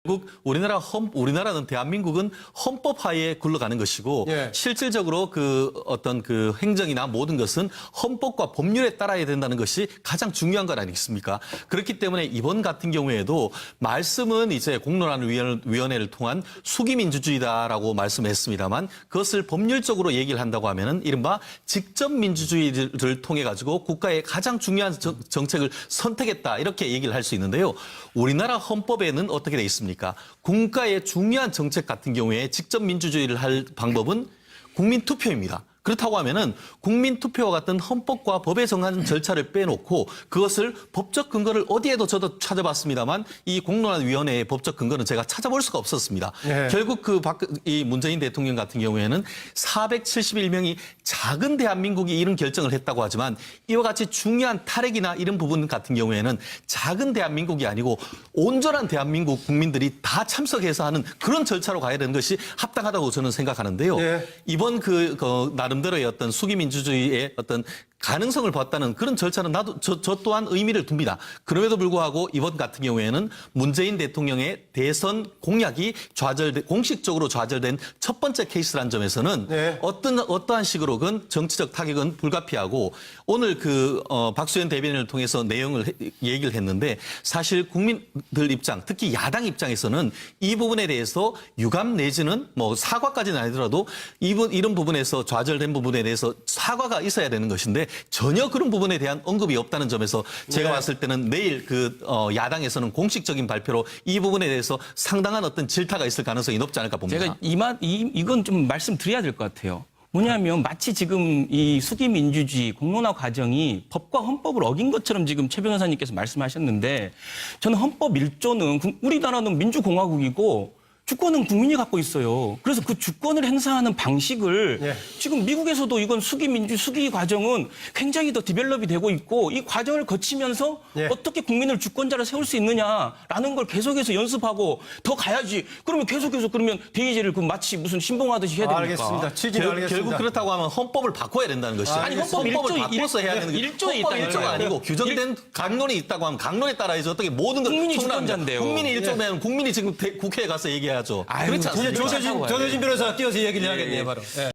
결국 우리나라는 대한민국은 헌법 하에 굴러가는 것이고 예. 실질적으로 어떤 행정이나 모든 것은 헌법과 법률에 따라야 된다는 것이 가장 중요한 것 아니겠습니까? 그렇기 때문에 이번 같은 경우에도 말씀은 이제 공론화위원회를 통한 수기민주주의다라고 말씀했습니다만 그것을 법률적으로 얘기를 한다고 하면은 이른바 직접민주주의를 통해 가지고 국가의 가장 중요한 정책을 선택했다 이렇게 얘기를 할 수 있는데요. 우리나라 헌법에는 어떻게 돼 있습니까? 국가의 중요한 정책 같은 경우에 직접 민주주의를 할 방법은 국민투표입니다. 그렇다고 하면은 국민투표와 같은 헌법과 법에 정한 절차를 빼놓고 그것을 법적 근거를 어디에도 저도 찾아봤습니다만 이 공론화위원회의 법적 근거는 제가 찾아볼 수가 없었습니다. 예. 결국 이 문재인 대통령 같은 경우에는 471명이 작은 대한민국이 이런 결정을 했다고 하지만 이와 같이 중요한 탈핵이나 이런 부분 같은 경우에는 작은 대한민국이 아니고 온전한 대한민국 국민들이 다 참석해서 하는 그런 절차로 가야 되는 것이 합당하다고 저는 생각하는데요. 예. 이번 나름대로의 어떤 수기민주주의의 어떤 가능성을 봤다는 그런 절차는 저 또한 의미를 둡니다. 그럼에도 불구하고 이번 같은 경우에는 문재인 대통령의 대선 공약이 공식적으로 좌절된 첫 번째 케이스란 점에서는 네. 어떠한 식으로건 정치적 타격은 불가피하고 오늘 박수현 대변인을 통해서 얘기를 했는데 사실 국민들 입장, 특히 야당 입장에서는 이 부분에 대해서 유감 내지는 뭐 사과까지는 아니더라도 이런 부분에서 좌절된 부분에 대해서 사과가 있어야 되는 것인데 전혀 그런 부분에 대한 언급이 없다는 점에서 제가 네. 봤을 때는 내일 야당에서는 공식적인 발표로 이 부분에 대해서 상당한 어떤 질타가 있을 가능성이 높지 않을까 봅니다. 제가 이건 좀 말씀드려야 될 것 같아요. 뭐냐면 마치 지금 이 수기민주주의 공론화 과정이 법과 헌법을 어긴 것처럼 지금 최 변호사님께서 말씀하셨는데 저는 헌법 1조는 우리나라는 민주공화국이고 주권은 국민이 갖고 있어요. 그래서 그 주권을 행사하는 방식을 예. 지금 미국에서도 이건 수기 과정은 굉장히 더 디벨롭이 되고 있고 이 과정을 거치면서 예. 어떻게 국민을 주권자로 세울 수 있느냐라는 걸 계속해서 연습하고 더 가야지. 그러면 계속해서 그러면 대의제를 마치 무슨 신봉하듯이 해야 됩니까? 알겠습니다. 취지는 알겠습니다. 결국 그렇다고 하면 헌법을 바꿔야 된다는 것이 아니, 헌법 헌법을 1조, 바꿔서 해야 되는 게 1조에 헌법 있다니까요. 1조가 아니고 규정된 강론이 있다고 하면 강론에 따라서 어떻게 모든 걸 국민이 총론합니다. 주권자인데요. 국민이 1조면 국민이 지금 국회에 가서 얘기해야죠. 아유, 그렇지 않습니까? 이제 조대진 변호사 띄어서 얘기를 해야겠네요, 바로. 예.